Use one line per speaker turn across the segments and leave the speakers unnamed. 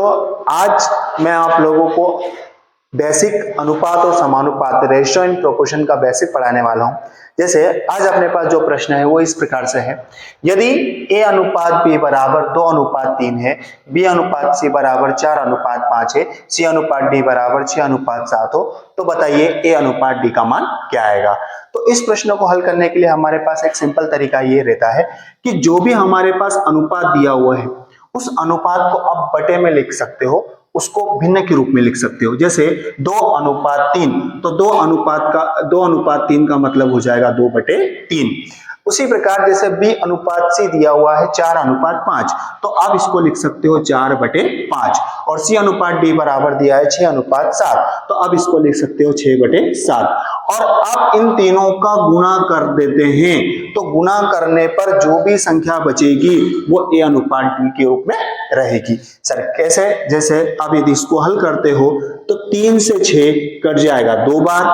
दोस्तों, आज मैं आप लोगों को बेसिक अनुपात और समानुपात रेशियो एंड प्रोपोर्शन का बेसिक पढ़ाने वाला हूं। जैसे आज अपने पास जो प्रश्न है वो इस प्रकार से है, यदि a अनुपात b बराबर 2 अनुपात 3 है, b अनुपात c बराबर 4 अनुपात 5 है, c अनुपात d बराबर 6 अनुपात 7 हो, तो बताइए a अनुपात d का मान क्या आएगा। तो इस प्रश्न को हल करने के लिए हमारे पास एक सिंपल तरीका ये रहता है कि जो भी हमारे पास अनुपात दिया हुआ है उस अनुपात को आप बटे में लिख सकते हो, उसको भिन्न के रूप में लिख सकते हो। जैसे 2 अनुपात 3, तो 2 अनुपात 3 का मतलब हो जाएगा 2/3। उसी प्रकार जैसे b अनुपात c दिया हुआ है 4 अनुपात 5, तो आप इसको लिख सकते हो 4/5। और c अनुपात d बराबर दिया है 6 अनुपात 7, तो आप इसको लिख सकते हो 6/7। और आप इन तीनों का गुणा कर देते हैं, तो गुणा करने पर जो भी संख्या बचेगी वो a अनुपात d के रूप में रहेगी। सर कैसे? जैसे आप यदि इसको हल करते हो तो 3 से 6 कट जाएगा 2 बार,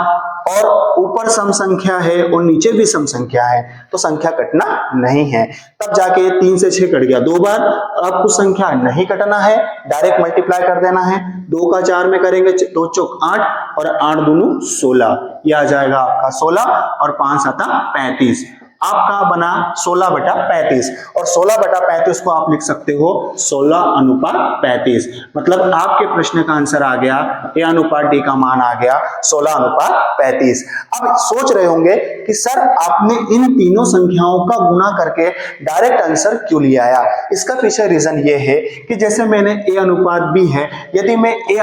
और ऊपर सम संख्या है और नीचे भी सम संख्या है, तो संख्या कटना नहीं है। तब जाके 3 से 6 कट गया 2 बार, अब कुछ संख्या नहीं कटना है, डायरेक्ट मल्टीप्लाई कर देना है। 2 का 4 में करेंगे 2 चौक 8 और 8 दूनी 16, यह आ जाएगा आपका 16 और 5 आता 35। आपका बना 16/35, और 16/35 को आप लिख सकते हो 16 अनुपात 35। मतलब आपके प्रश्न का आंसर आ गया, ए अनुपात डी का मान आ गया 16 अनुपात 35। अब सोच रहे होंगे कि सर आपने इन तीनों संख्याओं का गुणा करके डायरेक्ट आंसर क्यों लिया आया। इसका पीछे रीजन ये है कि जैसे मैंने ए अनुपात बी है, यदि मैं ए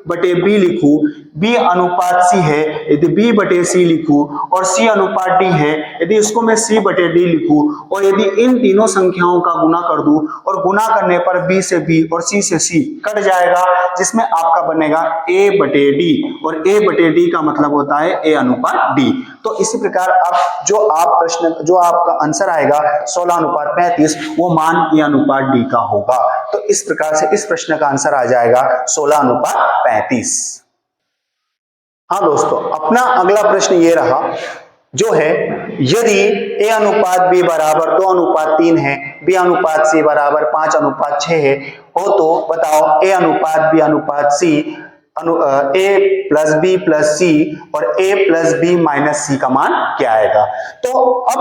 बटे बी लिखूं, बी अनुपात सी है यदि बी बटे सी लिखूं, और सी अनुपात डी है यदि इसको मैं सी बटे डी लिखूं, और यदि इन तीनों संख्याओं का गुणा कर दूं और गुणा करने पर बी से बी और सी से सी कट जाएगा, जिसमें आपका बनेगा ए बटे डी, और ए बटे डी का मतलब होता है ए अनुपात डी। तो इसी प्रकार आप जो आपका आंसर आएगा 16 अनुपात 35, वो मान ए अनुपात डी का होगा। तो इस प्रकार से इस प्रश्न का आंसर आ जाएगा 16 अनुपात 35। हाँ दोस्तों, अपना अगला प्रश्न ये रहा जो है, यदि a अनुपात b बराबर 2 अनुपात 3 है, b अनुपात c बराबर 5 अनुपात 6 है हो, तो बताओ a अनुपात b अनुपात c a plus b plus c और a plus b minus c का मान क्या आएगा। तो अब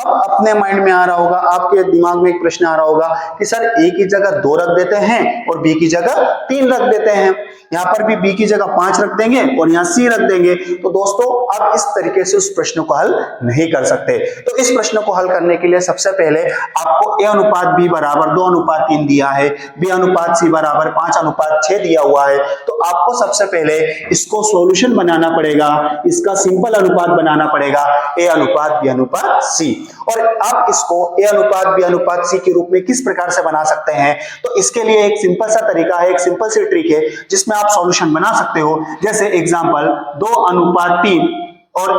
अपने माइंड में आ रहा होगा, आपके दिमाग में एक प्रश्न आ रहा होगा कि सर a की जगह 2 रख देते हैं और b की जगह 3 रख देते हैं, यहाँ पर भी b की जगह 5 रख देंगे और यहाँ c रख देंगे। तो दोस्तों आप इस तरीके से उस प्रश्न को हल नहीं कर सकते। तो इस प्रश्न को हल करने के लिए सबसे पहले आपको a अनुपात b बराबर 2 अनुपात 3 दिया है, b अनुपात c बराबर 5 अनुपात 6 दिया हुआ है, तो आपको सबसे पहले इसको सॉल्यूशन बनाना पड़ेगा, इसका सिंपल अनुपात बनाना पड़ेगा a अनुपात b अनुपात c। और आप इसको a अनुपात b अनुपात c के रूप में किस प्रकार से बना सकते हैं, तो इसके लिए एक सिंपल सा तरीका है, एक सिंपल सी ट्रिक है जिसमें आप सॉल्यूशन बना सकते हो। जैसे एग्जांपल 2 अनुपात 3, और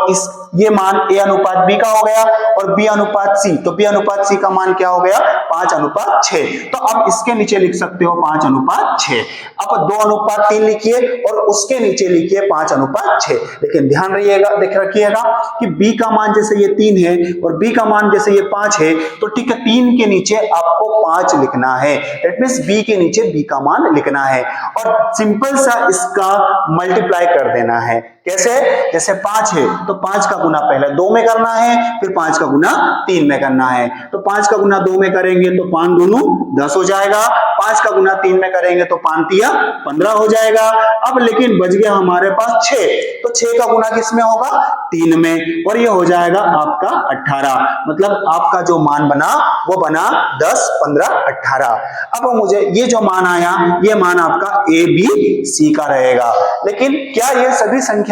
ये मान a अनुपात b का हो गया, और b अनुपात c, तो b अनुपात c का मान क्या हो गया 5 अनुपात 6। तो अब इसके नीचे लिख सकते हो 5 अनुपात 6। अब 2 अनुपात 3 लिखिए और उसके नीचे लिखिए 5 अनुपात 6। लेकिन ध्यान रखिएगा कि b का मान जैसे ये 3 है और b का मान जैसे ये 5 है, तो ठीक है 3 के नीचे आपको 5 लिखना है, दैट मींस b के नीचे b का मान लिखना है, और सिंपल सा इसका मल्टीप्लाई कर देना है। कैसे? जैसे 5 है तो 5 का गुना पहले 2 में करना है, फिर 5 का गुना 3 में करना है। तो 5 का गुना 2 में करेंगे तो 5 दूनी 10 हो जाएगा, 5 का गुना 3 में करेंगे तो 5 तिया 15 हो जाएगा। अब लेकिन बच गया हमारे पास 6, तो 6 का गुना किस में होगा 3 में, और ये हो जाएगा आपका 18। मतलब आपका जो मान बना वो बना 10, 15, 18। अब मुझे ये जो मान आया, ये मान आपका a b c का रहेगा। लेकिन क्या ये सभी संख्याएं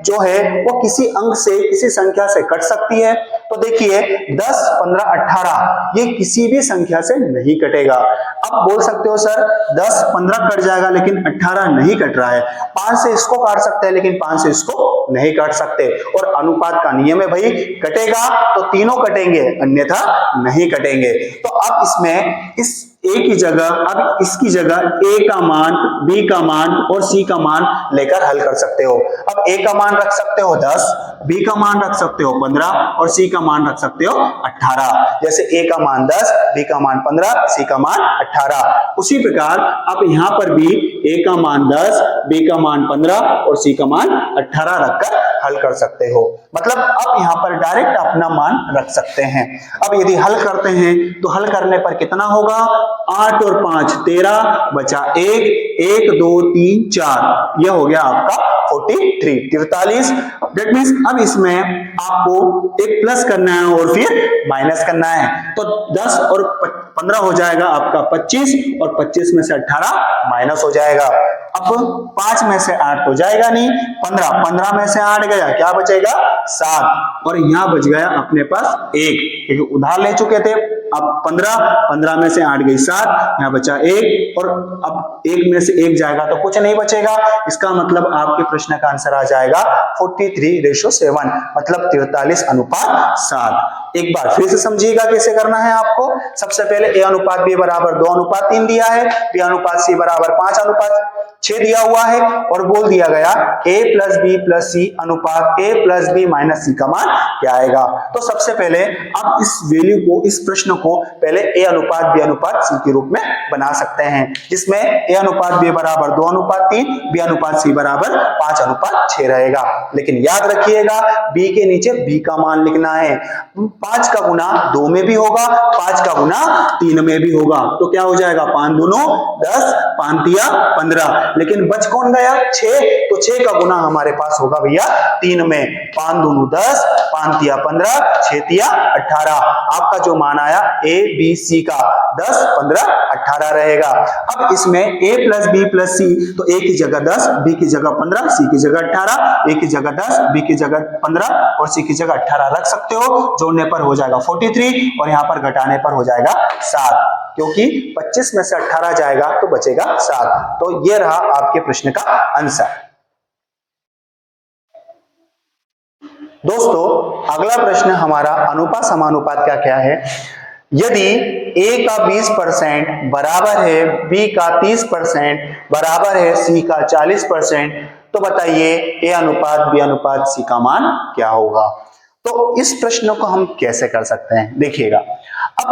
जो है वो किसी अंक से, किसी संख्या से कट सकती है? तो देखिए 10, 15, 18 ये किसी भी संख्या से नहीं कटेगा। अब बोल सकते हो सर 10, 15 कट जाएगा लेकिन 18 नहीं कट रहा है। 5 से इसको काट सकते हैं लेकिन 5 से इसको नहीं काट सकते, और अनुपात का नियम है भाई, कटेगा तो तीनों कटेंगे अन्यथा नहीं कटेंगे। तो अब इसमें ए की जगह, अब इसकी जगह ए का मान, बी का मान और सी का मान लेकर हल कर सकते हो। अब ए का मान रख सकते हो 10, बी का मान रख सकते हो 15 और सी का मान रख सकते हो 18। जैसे ए का मान 10, बी का मान 15, सी का मान 18। उसी प्रकार अब यहां पर भी ए का मान 10, बी का मान 15 और सी का मान 18 रखकर हल कर सकते हो। मतलब अब यहां पर डायरेक्ट अपना मान रख सकते हैं। अब यदि हल करते हैं तो हल करने पर कितना होगा, 8 और 5 13, बचा 1, 1 2 3 4, यह हो गया आपका 43। दैट मीन्स अब इसमें आपको एक प्लस करना है और फिर माइनस करना है, तो 10 और 15 हो जाएगा आपका 25 और 25 में से 18 माइनस हो जाएगा। अब 5 में से 8 तो जाएगा नहीं, 15 में से 8 गया, क्या बचेगा 7, और यहां बच गया अपने पास 1, क्योंकि उधार ले चुके थे। अब 15 में से 8 गई 7, यहां बचा 1, और अब 1 में से 1 जाएगा तो कुछ नहीं बचेगा। इसका मतलब आपके प्रश्न का आंसर आ जाएगा 43:7, मतलब 43:7। एक बार फिर से समझिएगा कैसे करना है आपको। सबसे पहले a अनुपात b बराबर 2:3 दिया है, b अनुपात c बराबर 5:6 दिया हुआ है, और बोल दिया गया a plus b plus c अनुपात a plus b minus c का मान क्या आएगा। तो सबसे पहले आप इस वैल्यू को, इस प्रश्न को पहले a अनुपात b अनुपात c के रूप में बना सकते हैं, जिसमें a अनुपात b बराबर 2:3, b अनुपात c बराबर 5:6 रहेगा। लेकिन याद रखिएगा b के नीचे b का मान लिखना है। 5 का गुना 2 में भी होगा, 5 का गुना 3 में भी होगा, तो क्या हो जाएगा 5 दूनो 10, 5 तिया 15, लेकिन बच कौन गया 6, तो 6 का गुना हमारे पास होगा भैया 3 में। 5 दूनो 10, 5 तिया 15, 6 तिया 18। आपका जो मान आया ए बी सी का 10, 15, 18 रहेगा। अब इसमें a प्लस बी प्लस सी, तो a की जगह 10, b की जगह 15, c की जगह 18, a की जगह 10, b की जगह 15 और c की जगह 18 रख सकते हो। जोड़ने पर हो जाएगा 43 और यहां पर घटाने पर हो जाएगा 7, क्योंकि 25 में से 18 जाएगा तो बचेगा 7। तो यह रहा आपके प्रश्न का आंसर। दोस्तों अगला प्रश्न हमारा अनुपात समानुपात का क्या है। यदि a का 20% बराबर है b का 30% बराबर है c का 40%, तो बताइए a अनुपात b अनुपात c का मान क्या होगा। तो इस प्रश्न को हम कैसे कर सकते हैं, देखिएगा। अब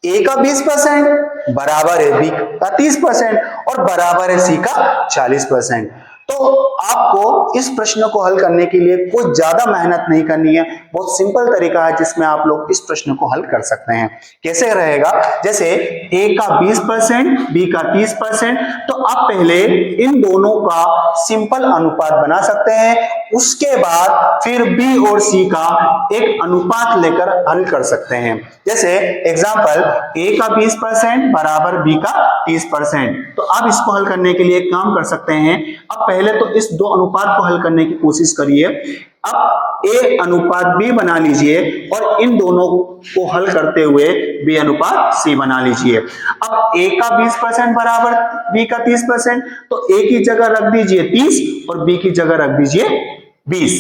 a का 20% बराबर है b का 30% और बराबर है c का 40%, तो आपको इस प्रश्न को हल करने के लिए कोई ज्यादा मेहनत नहीं करनी है। बहुत सिंपल तरीका है जिसमें आप लोग इस प्रश्न को हल कर सकते हैं। कैसे रहेगा, जैसे a का 20%, b का 30%, तो आप पहले इन दोनों का सिंपल अनुपात बना सकते हैं, उसके बाद फिर b और c का एक अनुपात लेकर हल कर सकते हैं। जैसे एग्जांपल a का 20% बराबर b का 30%, तो आप इसको हल करने के लिए एक काम कर सकते हैं। अब पहले तो इस दो अनुपात को हल करने की कोशिश करिए। अब a अनुपात b बना लीजिए और इन दोनों को हल करते हुए b अनुपात c बना लीजिए। अब a का 20% बराबर b का 30%, तो a की जगह रख दीजिए 30 और b की जगह रख दीजिए 20।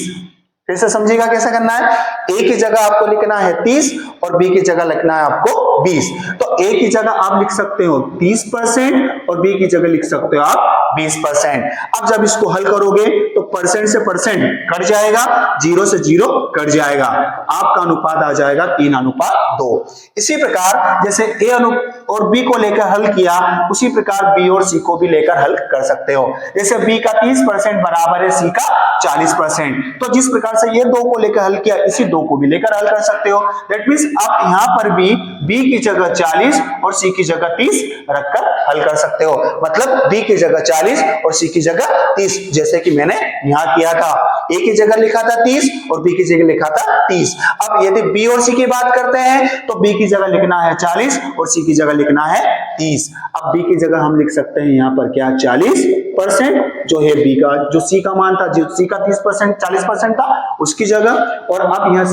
फिर से समझिएगा कैसे करना है। a की जगह आपको लिखना है 30 और b की जगह लिखना है आपको 20। तो a की जगह आप लिख सकते हो 30% और b की जगह लिख सकते हो आप 20%। अब जब इसको हल करोगे तो परसेंट से परसेंट कट जाएगा, 0 से 0 कट जाएगा, आपका अनुपात आ जाएगा 3:2। इसी प्रकार जैसे a और b को लेकर हल किया, उसी प्रकार b और c को भी लेकर हल कर सकते हो। जैसे b का 30% बराबर है c का 40%, तो जिस प्रकार से ये दो को लेकर हल किया, इसी दो को भी लेकर हल कर सकते हो। दैट मींस आप यहां पर भी b की जगह 40 और c की जगह 30 रखकर हल कर सकते हो। मतलब b की जगह 40 और c की जगह 30, जैसे कि मैंने यहां किया था। a की जगह लिखा था 30 और b की जगह लिखा था 30। अब यदि b और c की बात करते हैं तो b की जगह लिखना है 40 और c की जगह लिखना है 30। अब b की जगह हम लिख सकते हैं यहां पर क्या 40% जो है b का, जो c का मान था, जो c का 30% 40% था उसकी जगह, और अब यहाँ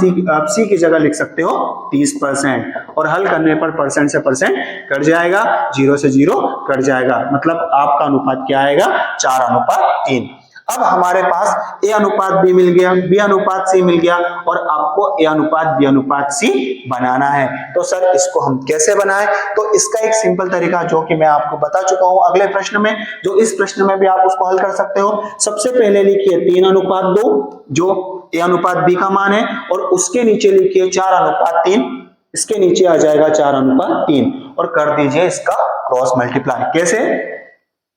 c की जगह लिख सकते हो 30%, और हल करने पर परसेंट से परसेंट कट जाएगा, 0 से 0 कट जाएगा। मतलब आपका अनुपात क्या आएगा 4:3। अब हमारे पास ए अनुपात बी मिल गया, बी अनुपात सी मिल गया और आपको ए अनुपात बी अनुपात सी बनाना है। तो सर इसको हम कैसे बनाएं? तो इसका एक सिंपल तरीका जो कि मैं आपको बता चुका हूं अगले प्रश्न में, जो इस प्रश्न में भी आप उसको हल कर सकते हो। सबसे पहले लिखिए 3 अनुपात 2 जो ए अनुपात बी का मान है, और उसके नीचे लिखिए 4 अनुपात 3, इसके नीचे आ जाएगा 4 अनुपात 3 और कर दीजिए इसका क्रॉस मल्टीप्लाई। कैसे?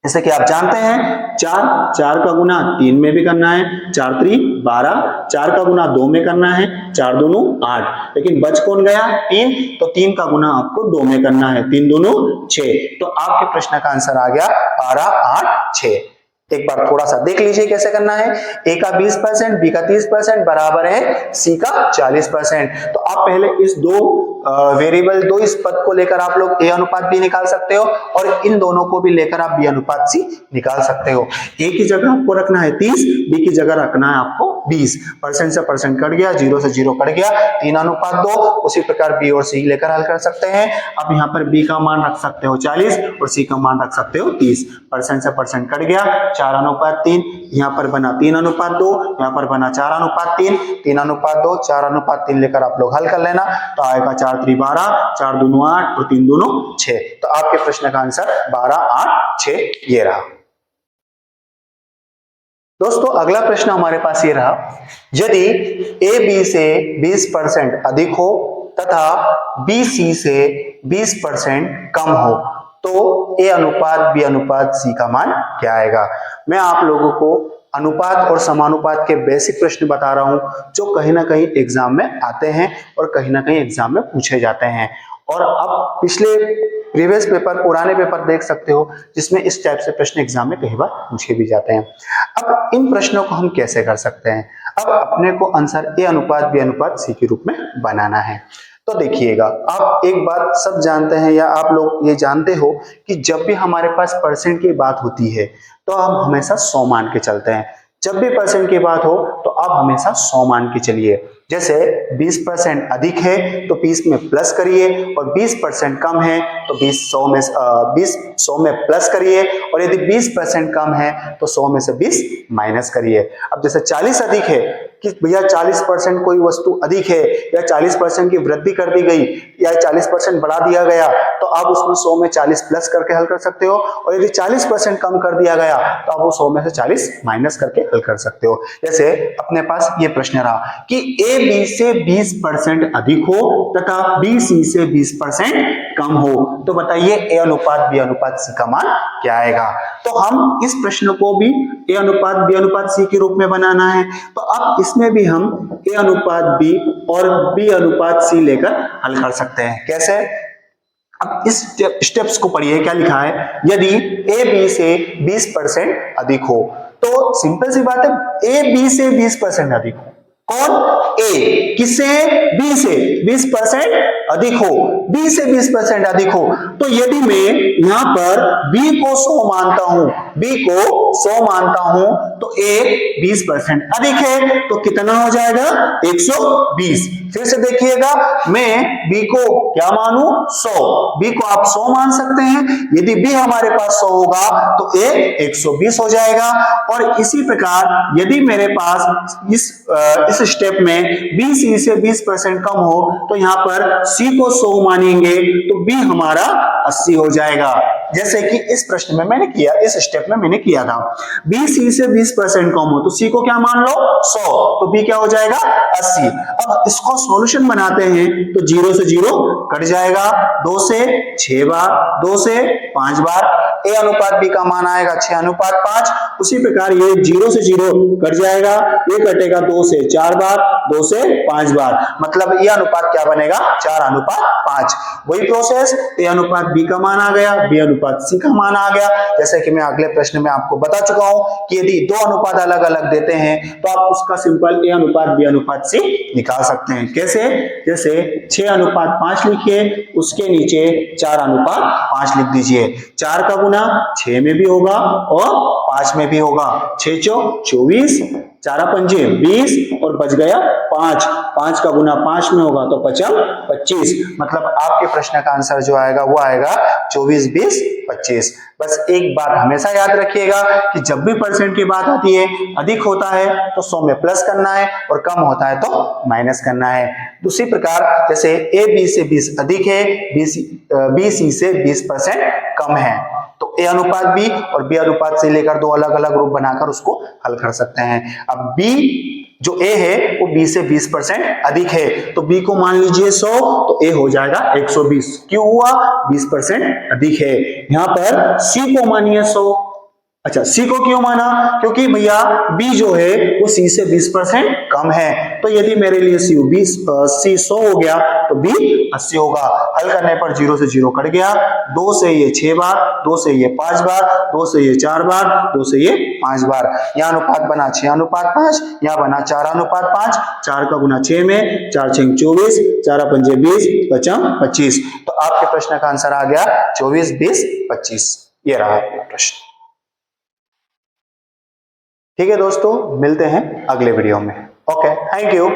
जैसे कि आप जानते हैं 4 का गुना 3 में भी करना है, 4 3 12, 4 का गुना 2 में करना है, 4 दूनी 8, लेकिन बच कौन गया? 3, तो 3 का गुना आपको 2 में करना है, 3 दूनी 6। तो आपके प्रश्न का आंसर आ गया 12 8 6। एक बार थोड़ा सा देख लीजिए कैसे करना है। ए का 20%, बी का 30% बराबर है सी का 40%। तो आप पहले इस दो वेरिएबल, दो इस पद को लेकर आप लोग ए अनुपात बी निकाल सकते हो और इन दोनों को भी लेकर आप बी अनुपात सी निकाल सकते हो। ए की जगह आपको रखना है 30, बी की जगह रखना है आपको 20। परसेंट से परसेंट कट गया, 0 से 0 कट गया, 3 अनुपात 2। उसी प्रकार बी और सी लेकर हल कर सकते हैं। अब यहाँ पर बी का मान रख सकते हो 40 और सी का मान रख सकते हो 30। परसेंट से परसेंट कट गया, 4 अनुपात 3, यहाँ पर बना 3 अनुपात 2, यहाँ पर बना 4 अनुपात 3, 3 अनुपात 2, 4 अनुपात 3 लेकर आप लोग हल कर लेना। तो आएगा 4 3 12, 4 दूनी 8 और 3 दूनी 6। तो आपके प्रश्न का आंसर 12 8 6 ये रहा। दोस्तों अगला प्रश्न हमारे पास ये रहा, यदि ए बी से 20% अधिक हो तथा बी सी से 20% कम हो तो ए अनुपात बी अनुपात सी का मान क्या आएगा? मैं आप लोगों को अनुपात और समानुपात के बेसिक प्रश्न बता रहा हूं जो कहीं ना कहीं एग्जाम में आते हैं और कहीं ना कहीं एग्जाम में पूछे जाते हैं। और आप पिछले प्रीवियस पेपर, पुराने पेपर देख सकते हो जिसमें इस टाइप से प्रश्न एग्जाम में कई बार पूछे भी जाते हैं। अब इन प्रश्नों को हम कैसे कर सकते हैं? अब अपने को आंसर ए अनुपात बी अनुपात सी के रूप में बनाना है। तो देखिएगा, आप एक बात सब जानते हैं या आप लोग ये जानते हो कि जब भी हमारे पास परसेंट की बात होती है तो हम हमेशा 100 मान के चलते हैं। जब भी परसेंट की बात हो तो आप हमेशा 100 मान के चलिए। जैसे 20% अधिक है तो 20 में प्लस करिए और 20% कम है तो 20 100 में प्लस करिए, और यदि 20% कम है तो 100 में से 20 माइनस करिए। अब जैसे 40 अधिक है कि भैया 40% कोई वस्तु अधिक है या 40% की वृद्धि कर दी गई या 40% बढ़ा दिया गया तो आप उसमें 100 में 40 प्लस करके हल कर सकते हो, और यदि 40% कम कर दिया गया तो आप वो 100 में से 40 माइनस करके हल कर सकते हो। जैसे अपने पास ये प्रश्न रहा कि ए बी से 20% अधिक हो तथा बी सी से 20% कम हो, तो बताइए ए अनुपात बी अनुपात सी का मान क्या आएगा? तो हम इस प्रश्न को भी ए अनुपात बी अनुपात सी के रूप में बनाना है। तो अब इसमें भी हम ए अनुपात बी और बी अनुपात सी लेकर हल कर सकते हैं। कैसे? अब इस स्टेप्स को पढ़िए, क्या लिखा है? यदि ए बी से 20% अधिक हो, तो सिंपल सी बात है ए बी से 20% अधिक हो। कौन? ए किससे? बी से 20% अधिक हो, बी से 20% अधिक हो। तो यदि मैं यहां पर बी को 100 मानता हूं, बी को 100 मानता हूं तो ए 20% अधिक है तो कितना हो जाएगा? 120। फिर से देखिएगा, मैं बी को क्या मानूं? 100। बी को आप 100 मान सकते हैं। यदि बी हमारे पास 100 होगा तो ए 120 हो जाएगा। और इसी प्रकार यदि मेरे पास इस स्टेप में बी सी से 20% कम हो तो यहां पर सी को 100 मानेंगे तो बी हमारा 80 हो जाएगा। जैसे कि इस प्रश्न में मैंने किया, इस स्टेप में मैंने किया था, बी सी से 20% कम हो तो सी को क्या मान लो? 100, तो बी क्या हो जाएगा? 80। अब इसको सॉल्यूशन बनाते हैं तो 0 से 0 कट जाएगा, 2 से 6 बार, 2 से 5 बार, ए अनुपात बी का मान आएगा 6 अनुपात 5। उसी प्रकार ये 0 से 0 कट जाएगा, ये कटेगा 2 से 4 बार, 2 से 5 बार, मतलब ये अनुपात क्या बनेगा? 4 अनुपात 5। वही प्रोसेस, ए अनुपात बी का मान आ गया, बी अनुपात सी का मान आ गया। जैसे कि मैं अगले प्रश्न में आपको बता चुका हूं कि यदि दो अनुपात अलग अलग देते हैं तो आप उसका सिंपल ए अनुपात बी अनुपात सी निकाल सकते हैं। कैसे? जैसे 6 अनुपात 5 लिखिए, उसके नीचे 4 अनुपात 5 लिख दीजिए। 4 का गुना गुना 6 में भी होगा और 5 में भी होगा। 6 चौक 24, 4 पंजे 20 और बच गया 5। 5 का गुना 5 में होगा तो 5 25। मतलब आपके प्रश्न का आंसर जो आएगा वो आएगा 24, 20, 25। बस एक बात हमेशा याद रखिएगा कि जब भी परसेंट की बात आती है, अधिक होता है तो 100 में प्लस करना है और कम होता है तो माइनस करना है। दूसरी प्रकार जैसे ए बी से 20 अधिक है, बी सी से 20% कम है, तो ए अनुपात बी और बी अनुपात से लेकर दो अलग अलग रूप बनाकर उसको हल कर सकते हैं। अब बी जो ए है वो बी से 20% अधिक है, तो बी को मान लीजिए 100 तो ए हो जाएगा 120। क्यों हुआ? 20% अधिक है। यहां पर सी को मानिए 100। अच्छा, सी को क्यों माना? क्योंकि भैया बी जो है वो सी से 20% कम है, तो यदि मेरे लिए सी 100 हो गया तो बी 80 होगा। हल करने पर 0 से 0 कट गया, 2 से ये 6 बार, 2 से ये 5 बार, 2 से ये 4 बार, 2 से ये 5 बार। यहाँ अनुपात बना 6 अनुपात 5, यहाँ बना 4 अनुपात 5। 4 का गुना 6 में, 4 6 24, 4 पंजे 20, 5 25। तो आपके प्रश्न का आंसर आ गया 24, 20, 25। ये रहा आपका प्रश्न। ठीक है दोस्तों, मिलते हैं अगले वीडियो में। Okay, thank you.